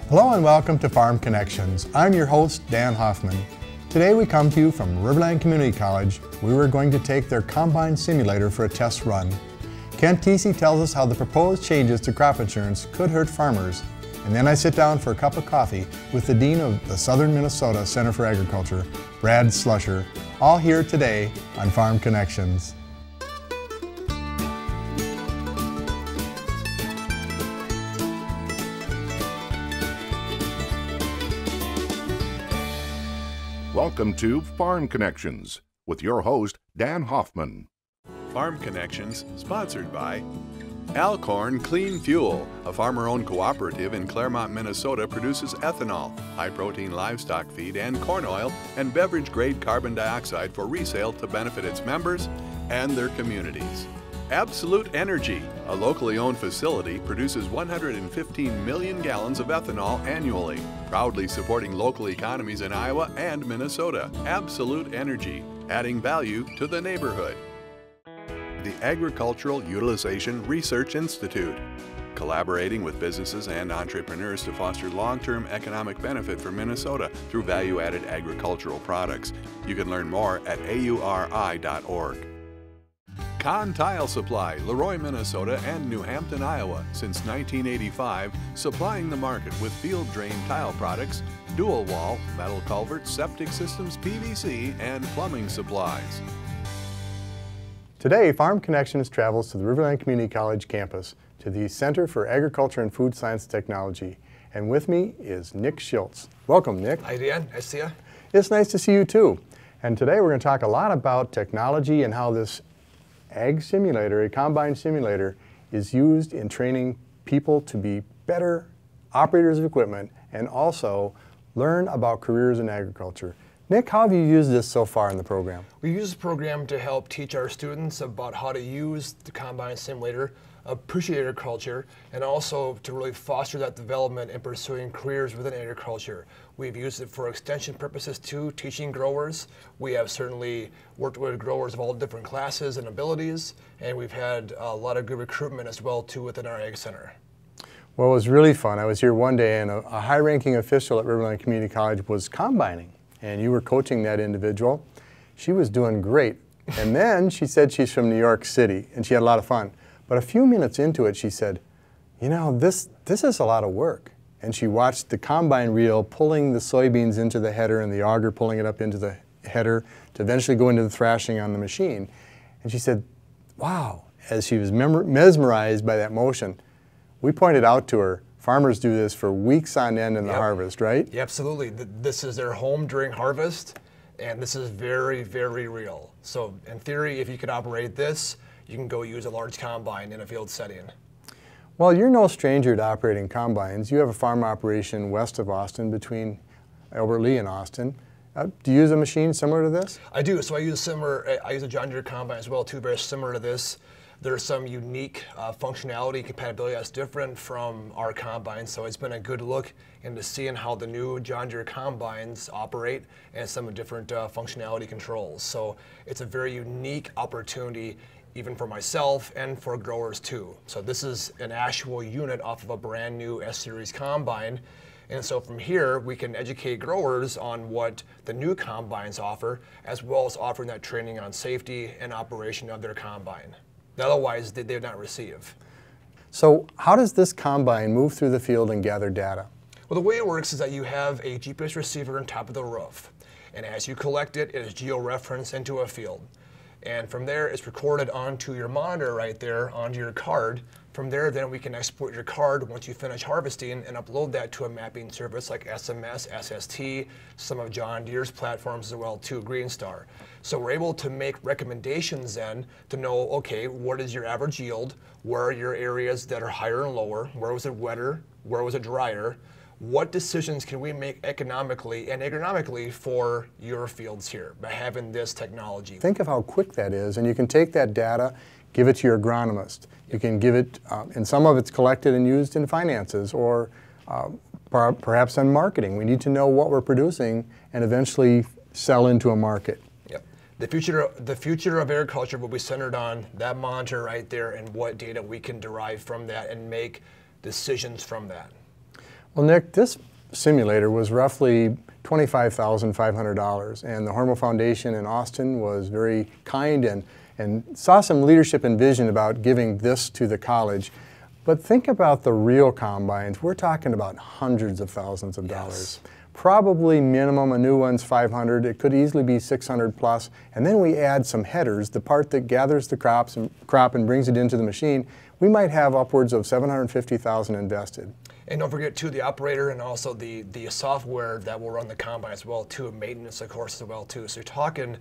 Hello and welcome to Farm Connections. I'm your host, Dan Hoffman. Today we come to you from Riverland Community College. We were going to take their combine simulator for a test run. Thiesse tells us how the proposed changes to crop insurance could hurt farmers. And then I sit down for a cup of coffee with the Dean of the Southern Minnesota Center for Agriculture, Brad Schloesser, all here today on Farm Connections. Welcome to Farm Connections with your host, Dan Hoffman. Farm Connections, sponsored by Alcorn Clean Fuel, a farmer-owned cooperative in Claremont, Minnesota, produces ethanol, high-protein livestock feed, and corn oil, and beverage-grade carbon dioxide for resale to benefit its members and their communities. Absolute Energy, a locally owned facility, produces 115 million gallons of ethanol annually, proudly supporting local economies in Iowa and Minnesota. Absolute Energy, adding value to the neighborhood. The Agricultural Utilization Research Institute, collaborating with businesses and entrepreneurs to foster long-term economic benefit for Minnesota through value-added agricultural products. You can learn more at auri.org. Con Tile Supply, Leroy, Minnesota and New Hampton, Iowa, since 1985, supplying the market with field drain tile products, dual wall, metal culverts, septic systems, PVC, and plumbing supplies. Today, Farm Connections travels to the Riverland Community College campus to the Center for Agriculture and Food Science Technology. And with me is Nick Schiltz. Welcome, Nick. Hi, Dan. Nice to see you. It's nice to see you too. And today we're going to talk a lot about technology and how this ag simulator, a combine simulator, is used in training people to be better operators of equipment and also learn about careers in agriculture. Nick, how have you used this so far in the program? We use this program to help teach our students about how to use the combine simulator, appreciate agriculture, and also to really foster that development in pursuing careers within agriculture. We've used it for extension purposes too, teaching growers. We have certainly worked with growers of all different classes and abilities, and we've had a lot of good recruitment as well too within our Ag Center. Well, it was really fun. I was here one day and a high-ranking official at Riverland Community College was combining, and you were coaching that individual. She was doing great. And then she said she's from New York City, and she had a lot of fun. But a few minutes into it, she said, you know, this is a lot of work. And she watched the combine reel pulling the soybeans into the header and the auger pulling it up into the header to eventually go into the thrashing on the machine. And she said, wow, as she was mesmerized by that motion. We pointed out to her, farmers do this for weeks on end in the harvest, right? Yeah, absolutely. This is their home during harvest, and this is very, very real. So in theory, if you could operate this, you can go use a large combine in a field setting. Well, you're no stranger to operating combines. You have a farm operation west of Austin between Albert Lee and Austin. Do you use a machine similar to this? I do. So I use a John Deere combine as well too, very similar to this. There's some unique functionality and compatibility that's different from our combines, so it's been a good look into seeing how the new John Deere combines operate and some different functionality controls. So it's a very unique opportunity even for myself and for growers too. So this is an actual unit off of a brand new S-Series combine. And so from here, we can educate growers on what the new combines offer, as well as offering that training on safety and operation of their combine. Otherwise, they would not receive. So how does this combine move through the field and gather data? Well, the way it works is that you have a GPS receiver on top of the roof. And as you collect it, it is geo-referenced into a field. And from there, it's recorded onto your monitor right there, onto your card. From there, then we can export your card once you finish harvesting and upload that to a mapping service like SMS, SST, some of John Deere's platforms as well too, Greenstar. So we're able to make recommendations then to know, okay, what is your average yield? Where are your areas that are higher and lower? Where was it wetter? Where was it drier? What decisions can we make economically and agronomically for your fields here by having this technology? Think of how quick that is, and you can take that data, give it to your agronomist. You can give it, and some of it's collected and used in finances or perhaps in marketing. We need to know what we're producing and eventually sell into a market. Yep. The future of agriculture will be centered on that monitor right there and what data we can derive from that and make decisions from that. Well, Nick, this simulator was roughly $25,500, and the Hormel Foundation in Austin was very kind and saw some leadership and vision about giving this to the college. But think about the real combines. We're talking about hundreds of thousands of dollars. Probably minimum, a new one's 500. It could easily be 600 plus. And then we add some headers, the part that gathers the crop and brings it into the machine. We might have upwards of $750,000 invested. And don't forget too, the operator and also the software that will run the combine as well too, maintenance of course as well too. So you're talking,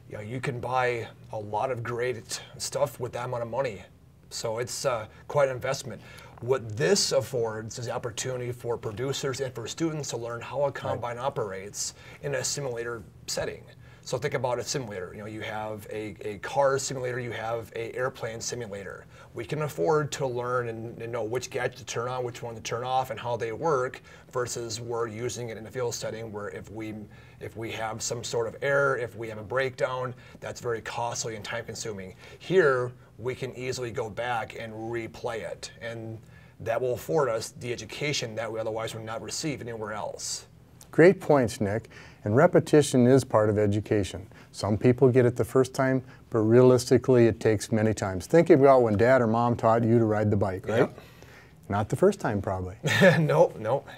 you know, you can buy a lot of great stuff with that amount of money. So it's quite an investment. What this affords is the opportunity for producers and for students to learn how a combine operates in a simulator setting. So think about a simulator. You know, you have a car simulator, you have an airplane simulator. We can afford to learn and know which gadget to turn on, which one to turn off, and how they work, versus we're using it in a field setting where if we have some sort of error, if we have a breakdown, that's very costly and time consuming. Here, we can easily go back and replay it, and that will afford us the education that we otherwise would not receive anywhere else. Great points, Nick. And repetition is part of education. Some people get it the first time, but realistically it takes many times. Think about when Dad or Mom taught you to ride the bike, right? Yep. Not the first time, probably. Nope.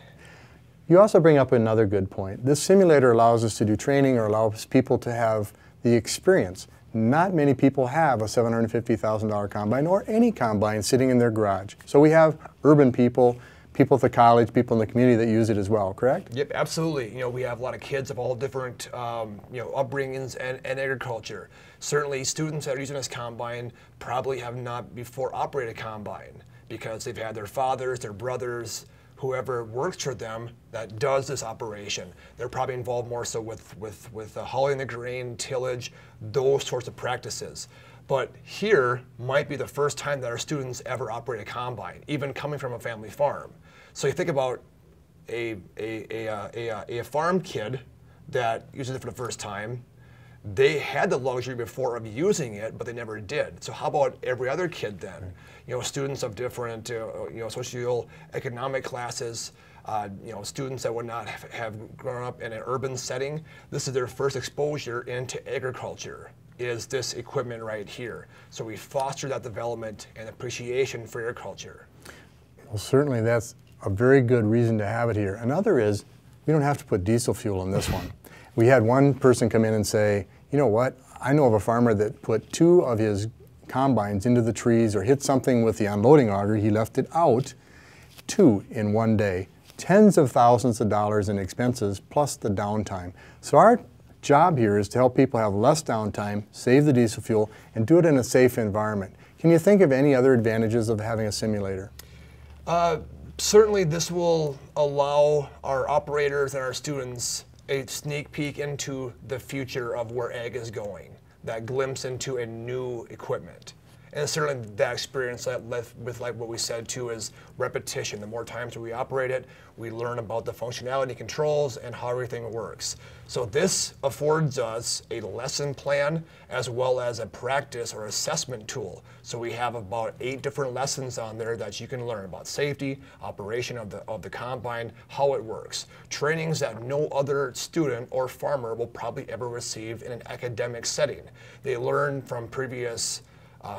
You also bring up another good point. This simulator allows us to do training or allows people to have the experience. Not many people have a $750,000 combine or any combine sitting in their garage. So we have urban people, people at the college, people in the community that use it as well, correct? Yep, absolutely. You know, we have a lot of kids of all different, upbringings and agriculture. Certainly, students that are using this combine probably have not before operated a combine because they've had their fathers, their brothers, whoever works for them that does this operation. They're probably involved more so with hauling the grain, tillage, those sorts of practices. But here might be the first time that our students ever operate a combine, even coming from a family farm. So you think about a farm kid that uses it for the first time. They had the luxury before of using it, but they never did. So how about every other kid then? You know, students of different, socioeconomic classes, students that would not have grown up in an urban setting. This is their first exposure into agriculture, is this equipment right here. So we foster that development and appreciation for agriculture. Well, certainly that's a very good reason to have it here. Another is, we don't have to put diesel fuel in this one. We had one person come in and say, you know what, I know of a farmer that put 2 of his combines into the trees or hit something with the unloading auger, he left it out, 2 in one day. Tens of thousands of dollars in expenses plus the downtime. So our job here is to help people have less downtime, save the diesel fuel, and do it in a safe environment. Can you think of any other advantages of having a simulator? Certainly this will allow our operators and our students a sneak peek into the future of where ag is going, that glimpse into a new equipment. And certainly that experience with like what we said too is repetition. The more times we operate it, we learn about the functionality controls and how everything works. So this affords us a lesson plan as well as a practice or assessment tool. So we have about 8 different lessons on there that you can learn about safety, operation of the combine, how it works. Trainings that no other student or farmer will probably ever receive in an academic setting. They learn from previous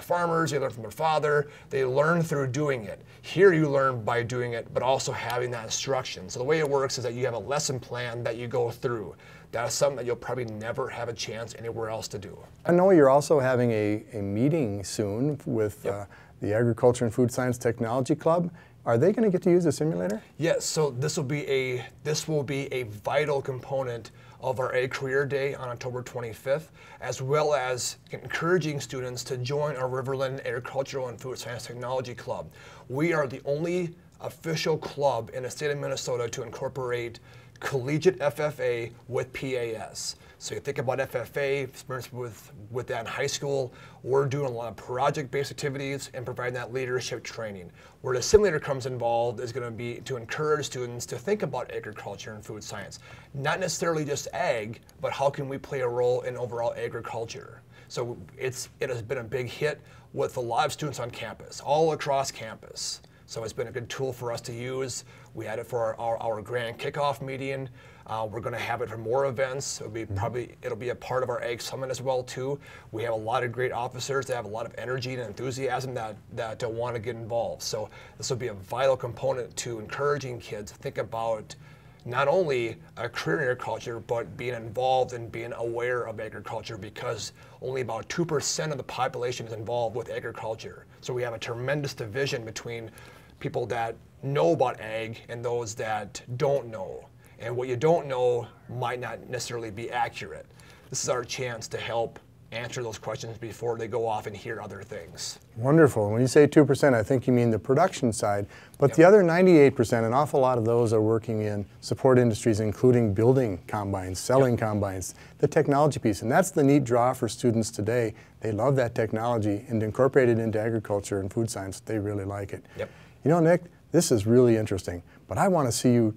farmers, they learn from their father, they learn through doing it. Here you learn by doing it, but also having that instruction. So the way it works is that you have a lesson plan that you go through. That is something that you'll probably never have a chance anywhere else to do. I know you're also having a meeting soon with the Agriculture and Food Science Technology Club. Are they going to get to use the simulator? Yes, so this will be a vital component of our Ag Career Day on October 25th, as well as encouraging students to join our Riverland Agricultural and Food Science Technology Club. We are the only official club in the state of Minnesota to incorporate collegiate FFA with PAS. So you think about FFA, experience with that in high school, we're doing a lot of project-based activities and providing that leadership training. Where the simulator comes involved is going to be to encourage students to think about agriculture and food science. Not necessarily just ag, but how can we play a role in overall agriculture. So it has been a big hit with a lot of students on campus, all across campus. So it's been a good tool for us to use. We had it for our grand kickoff meeting. We're going to have it for more events. It'll be a part of our Ag Summit as well too. We have a lot of great officers that have a lot of energy and enthusiasm that want to get involved. So this will be a vital component to encouraging kids to think about not only a career in agriculture, but being involved and being aware of agriculture, because only about 2% of the population is involved with agriculture. So we have a tremendous division between people that know about ag and those that don't know. And what you don't know might not necessarily be accurate. This is our chance to help answer those questions before they go off and hear other things. Wonderful. When you say 2%, I think you mean the production side, but the other 98%, an awful lot of those are working in support industries, including building combines, selling combines, the technology piece. And that's the neat draw for students today. They love that technology, and to incorporate it into agriculture and food science, they really like it. Yep. You know, Nick, this is really interesting, but I want to see you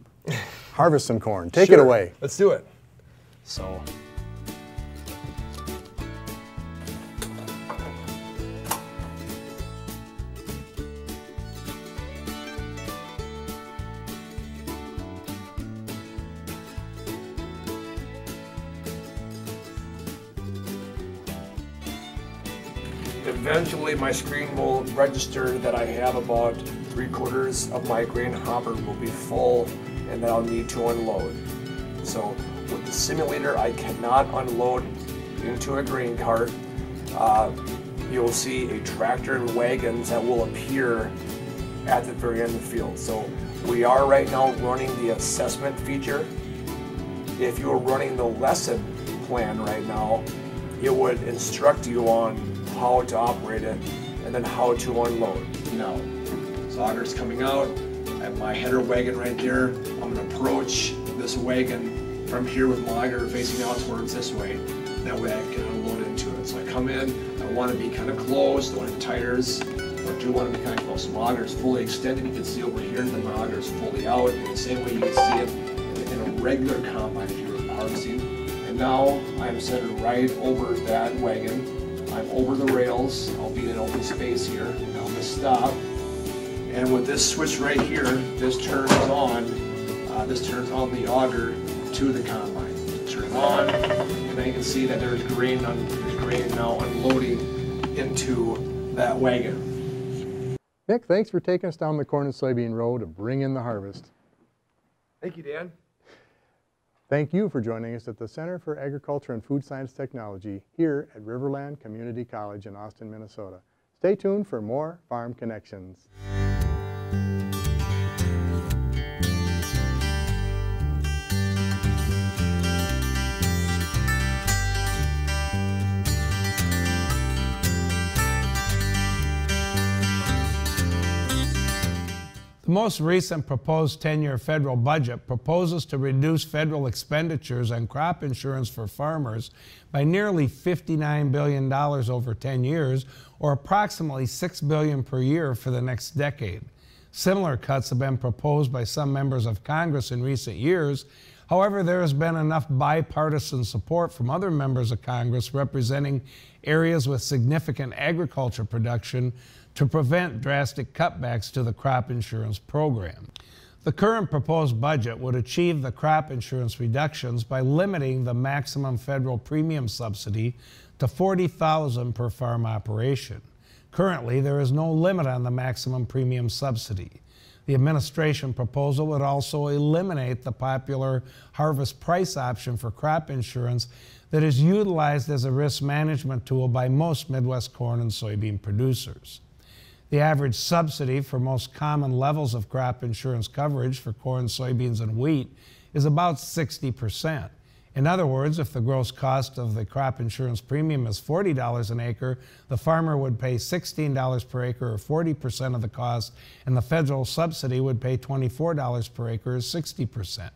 harvest some corn. Take it away. Let's do it. So. Eventually my screen will register that I have about 3/4 of my grain hopper will be full, and then I'll need to unload. So with the simulator, I cannot unload into a grain cart. You'll see a tractor and wagons that will appear at the very end of the field. So we are right now running the assessment feature. If you were running the lesson plan right now, it would instruct you on how to operate it and then how to unload. Now, so auger's coming out. I have my header wagon right there. I'm going to approach this wagon from here with my auger facing out towards this way. That way I can unload into it. So I come in, I want to be kind of close, don't have tires, but I do want to be kind of close. So my auger is fully extended. You can see over here that my auger is fully out. In the same way you can see it in a regular combine if you were harvesting. And now I'm centered right over that wagon. I'm over the rails. I'll be in an open space here. And I'm going to stop. And with this switch right here, this turns on the auger to the combine. Turn it on, and then you can see that there's grain now unloading into that wagon. Nick, thanks for taking us down the corn and soybean row to bring in the harvest. Thank you, Dan. Thank you for joining us at the Center for Agriculture and Food Science Technology here at Riverland Community College in Austin, Minnesota. Stay tuned for more Farm Connections. The most recent proposed 10-year federal budget proposes to reduce federal expenditures on crop insurance for farmers by nearly $59 billion over 10 years, or approximately $6 billion per year for the next decade. Similar cuts have been proposed by some members of Congress in recent years. However, there has been enough bipartisan support from other members of Congress representing areas with significant agriculture production to prevent drastic cutbacks to the crop insurance program. The current proposed budget would achieve the crop insurance reductions by limiting the maximum federal premium subsidy to $40,000 per farm operation. Currently, there is no limit on the maximum premium subsidy. The administration proposal would also eliminate the popular harvest price option for crop insurance that is utilized as a risk management tool by most Midwest corn and soybean producers. The average subsidy for most common levels of crop insurance coverage for corn, soybeans, and wheat is about 60%. In other words, if the gross cost of the crop insurance premium is $40 an acre, the farmer would pay $16 per acre, or 40% of the cost, and the federal subsidy would pay $24 per acre, or 60%.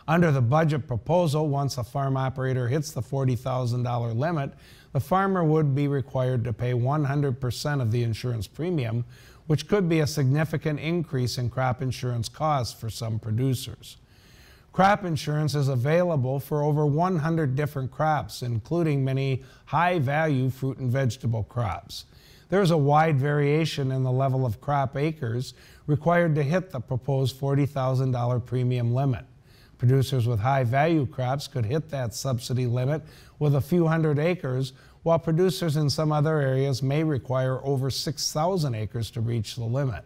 Under the budget proposal, once a farm operator hits the $40,000 limit, the farmer would be required to pay 100% of the insurance premium, which could be a significant increase in crop insurance costs for some producers. Crop insurance is available for over 100 different crops, including many high-value fruit and vegetable crops. There is a wide variation in the level of crop acres required to hit the proposed $40,000 premium limit. Producers with high-value crops could hit that subsidy limit with a few hundred acres, while producers in some other areas may require over 6,000 acres to reach the limit.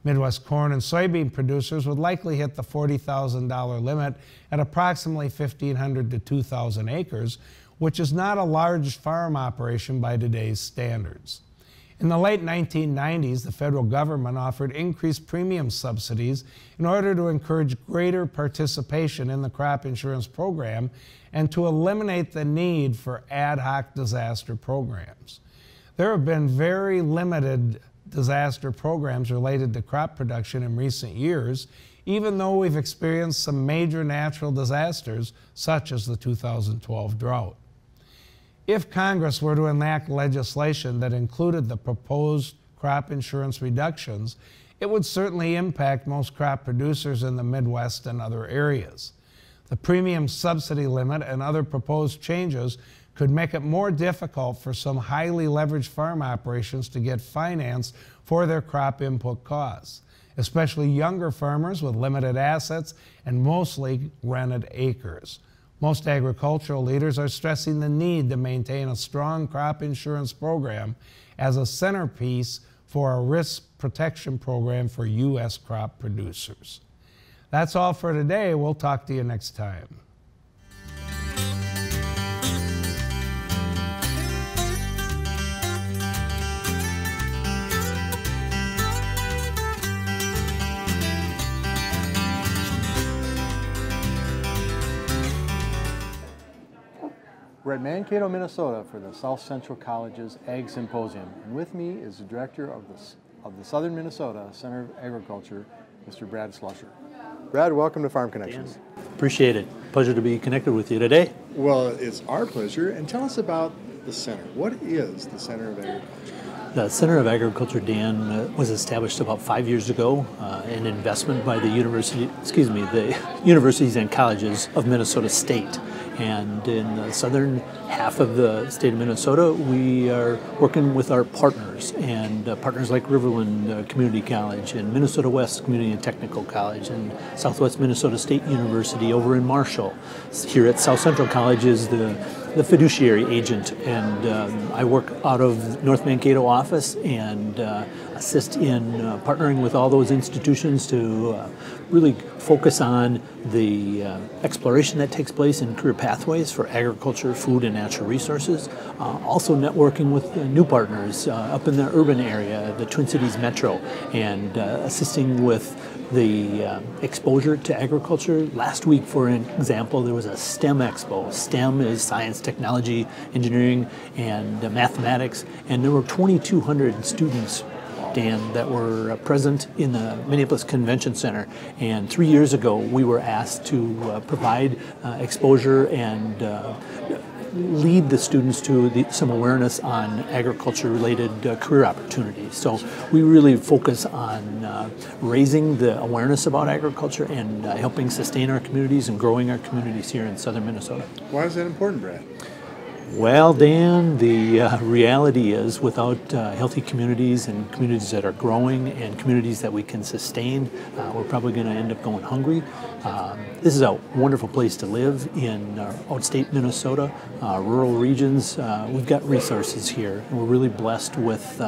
Midwest corn and soybean producers would likely hit the $40,000 limit at approximately 1,500 to 2,000 acres, which is not a large farm operation by today's standards. In the late 1990s, the federal government offered increased premium subsidies in order to encourage greater participation in the crop insurance program and to eliminate the need for ad hoc disaster programs. There have been very limited disaster programs related to crop production in recent years, even though we've experienced some major natural disasters, such as the 2012 drought. If Congress were to enact legislation that included the proposed crop insurance reductions, it would certainly impact most crop producers in the Midwest and other areas. The premium subsidy limit and other proposed changes could make it more difficult for some highly leveraged farm operations to get financed for their crop input costs, especially younger farmers with limited assets and mostly rented acres. Most agricultural leaders are stressing the need to maintain a strong crop insurance program as a centerpiece for a risk protection program for U.S. crop producers. That's all for today. We'll talk to you next time. We're at Mankato, Minnesota for the South Central College's Ag Symposium, and with me is the director of the Southern Minnesota Center of Agriculture, Mr. Brad Schloesser. Brad, welcome to Farm Connections. Dan, appreciate it. Pleasure to be connected with you today. Well, it's our pleasure, and tell us about the center. What is the Center of Agriculture? The Center of Agriculture, Dan, was established about 5 years ago, an investment by the universities and colleges of Minnesota State. And in the southern half of the state of Minnesota, we are working with our partners, and partners like Riverland Community College and Minnesota West Community and Technical College and Southwest Minnesota State University over in Marshall. Here at South Central College is the fiduciary agent, and I work out of North Mankato office and assist in partnering with all those institutions to really focus on the exploration that takes place in career pathways for agriculture, food, and natural resources. Also networking with new partners up in the urban area, the Twin Cities Metro, and assisting with the exposure to agriculture. Last week, for example, there was a STEM Expo. STEM is science, technology, engineering, and mathematics, and there were 2,200 students, Dan, that were present in the Minneapolis Convention Center. And 3 years ago, we were asked to provide exposure and lead the students to some awareness on agriculture-related career opportunities. So we really focus on raising the awareness about agriculture and helping sustain our communities and growing our communities here in southern Minnesota. Why is that important, Brad? Well, Dan, the reality is without healthy communities and communities that are growing and communities that we can sustain, we're probably going to end up going hungry. This is a wonderful place to live in outstate Minnesota, rural regions. We've got resources here, and we're really blessed with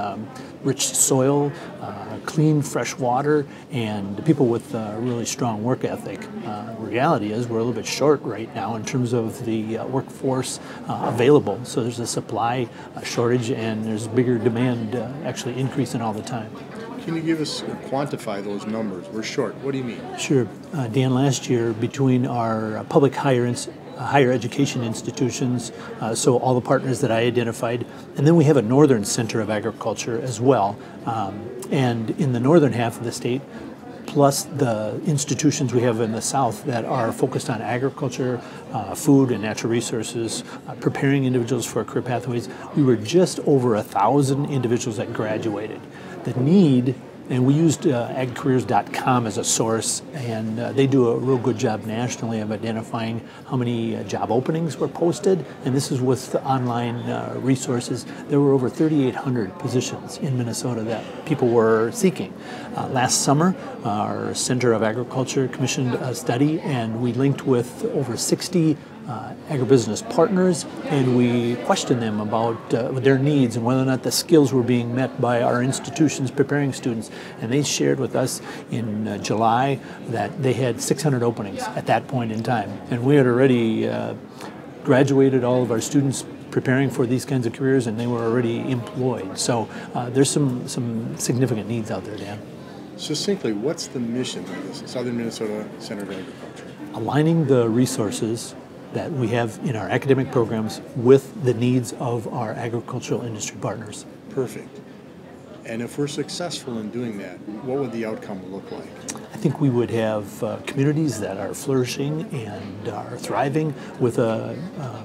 rich soil, clean, fresh water, and people with a really strong work ethic. The reality is we're a little bit short right now in terms of the workforce available. So there's a supply shortage, and there's bigger demand actually increasing all the time. Can you give us or quantify those numbers? We're short. What do you mean? Sure. Dan, last year between our public higher education institutions, so all the partners that I identified, and then we have a northern center of agriculture as well. And in the northern half of the state, plus the institutions we have in the south that are focused on agriculture, food and natural resources, preparing individuals for career pathways, we were just over 1,000 individuals that graduated. The need And we used agcareers.com as a source, and they do a real good job nationally of identifying how many job openings were posted, and this is with online resources. There were over 3,800 positions in Minnesota that people were seeking. Last summer, our Center of Agriculture commissioned a study, and we linked with over 60 agribusiness partners, and we questioned them about their needs and whether or not the skills were being met by our institutions preparing students. And they shared with us in July that they had 600 openings at that point in time. And we had already graduated all of our students preparing for these kinds of careers, and they were already employed. So there's some significant needs out there, Dan. Succinctly, what's the mission of the Southern Minnesota Center of Agriculture? Aligning the resources that we have in our academic programs with the needs of our agricultural industry partners. Perfect. And if we're successful in doing that, what would the outcome look like? I think we would have communities that are flourishing and are thriving with a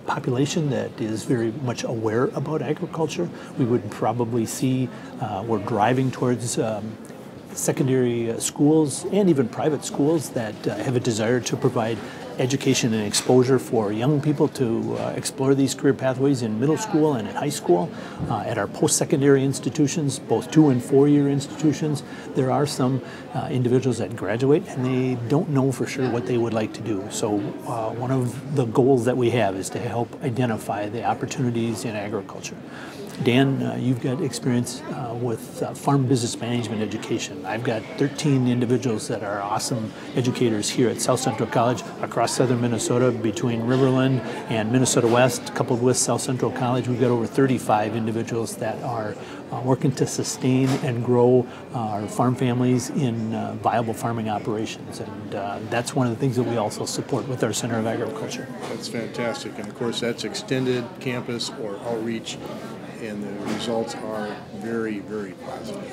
population that is very much aware about agriculture. We would probably see we're driving towards secondary schools and even private schools that have a desire to provide education and exposure for young people to explore these career pathways in middle school and in high school. At our post-secondary institutions, both 2- and 4-year institutions, there are some individuals that graduate and they don't know for sure what they would like to do. So one of the goals that we have is to help identify the opportunities in agriculture. Dan, you've got experience with farm business management education. I've got 13 individuals that are awesome educators here at South Central College across southern Minnesota between Riverland and Minnesota West, coupled with South Central College. We've got over 35 individuals that are working to sustain and grow our farm families in viable farming operations. And that's one of the things that we also support with our Center of Agriculture. That's fantastic. And of course, that's extended campus or outreach, and the results are very, very positive.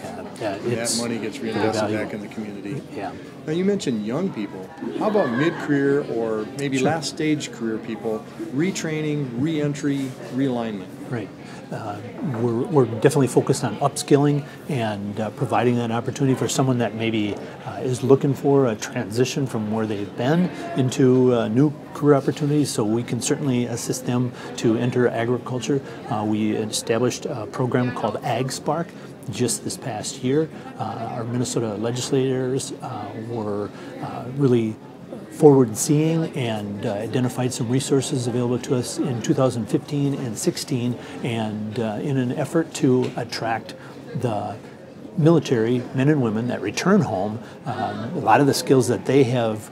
Yeah, that money gets reinvested back in the community. Yeah. Now, you mentioned young people. How about mid-career or maybe last-stage career people, retraining, re-entry, realignment? Right. We're definitely focused on upskilling and providing that opportunity for someone that maybe is looking for a transition from where they've been into new career opportunities, so we can certainly assist them to enter agriculture. We established a program called Ag Spark just this past year. Our Minnesota legislators were really forward-seeing and identified some resources available to us in 2015 and 16, and in an effort to attract the military men and women that return home, a lot of the skills that they have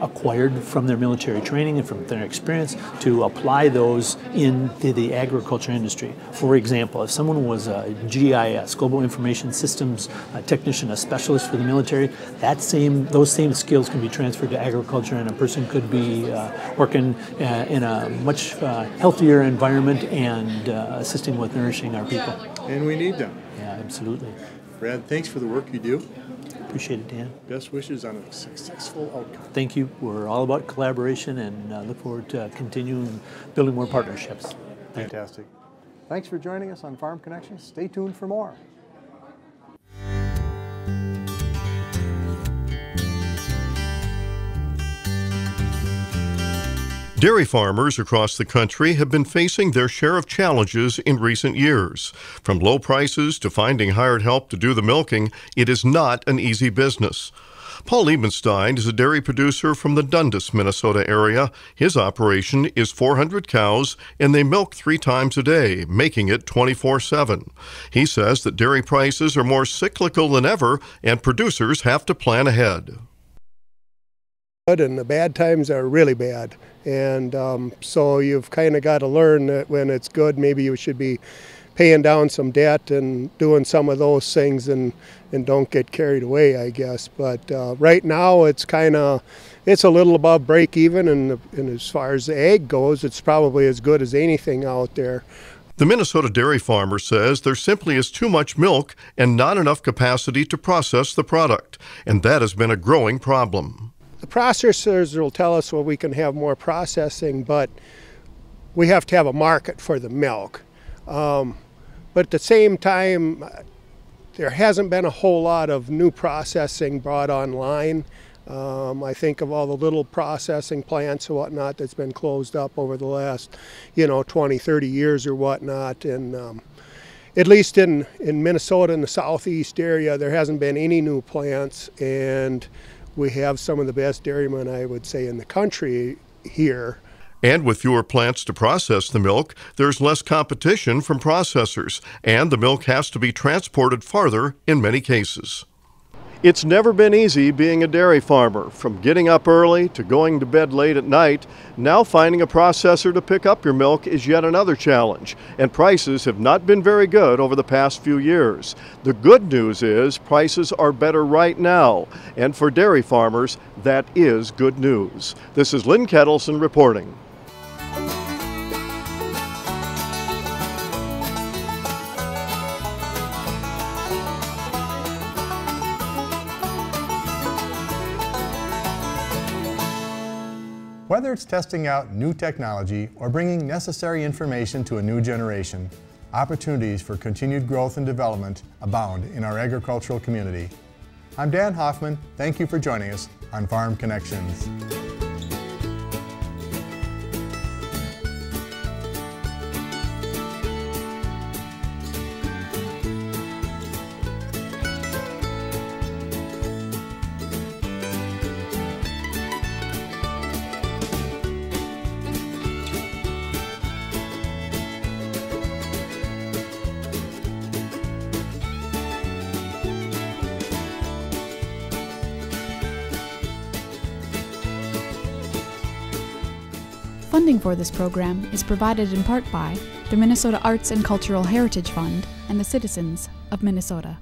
acquired from their military training and from their experience, to apply those into the agriculture industry. For example, if someone was a GIS, Global Information Systems technician, a specialist for the military, those same skills can be transferred to agriculture, and a person could be working in a much healthier environment and assisting with nourishing our people. And we need them. Yeah, absolutely. Brad, thanks for the work you do. Appreciate it, Dan. Best wishes on a successful outcome. Thank you. We're all about collaboration and look forward to continuing building more partnerships. Fantastic. Thanks for joining us on Farm Connections. Stay tuned for more. Dairy farmers across the country have been facing their share of challenges in recent years. From low prices to finding hired help to do the milking, it is not an easy business. Paul Liebenstein is a dairy producer from the Dundas, Minnesota area. His operation is 400 cows, and they milk 3 times a day, making it 24/7. He says that dairy prices are more cyclical than ever, and producers have to plan ahead. And the bad times are really bad, and so you've kind of got to learn that when it's good, maybe you should be paying down some debt and doing some of those things, and don't get carried away, I guess. But right now it's a little above break even, and as far as the egg goes, it's probably as good as anything out there. The Minnesota dairy farmer says there simply is too much milk and not enough capacity to process the product, and that has been a growing problem. The processors will tell us, well, we can have more processing, but we have to have a market for the milk. But at the same time, there hasn't been a whole lot of new processing brought online. I think of all the little processing plants and whatnot that's been closed up over the last, 20, 30 years or whatnot. And at least in Minnesota, in the southeast area, there hasn't been any new plants. And we have some of the best dairymen, I would say, in the country here. And with fewer plants to process the milk, there's less competition from processors, and the milk has to be transported farther in many cases. It's never been easy being a dairy farmer. From getting up early to going to bed late at night, now finding a processor to pick up your milk is yet another challenge, and prices have not been very good over the past few years. The good news is prices are better right now, and for dairy farmers, that is good news. This is Lynn Ketelsen reporting. Whether it's testing out new technology or bringing necessary information to a new generation, opportunities for continued growth and development abound in our agricultural community. I'm Dan Hoffman. Thank you for joining us on Farm Connections. Funding for this program is provided in part by the Minnesota Arts and Cultural Heritage Fund and the citizens of Minnesota.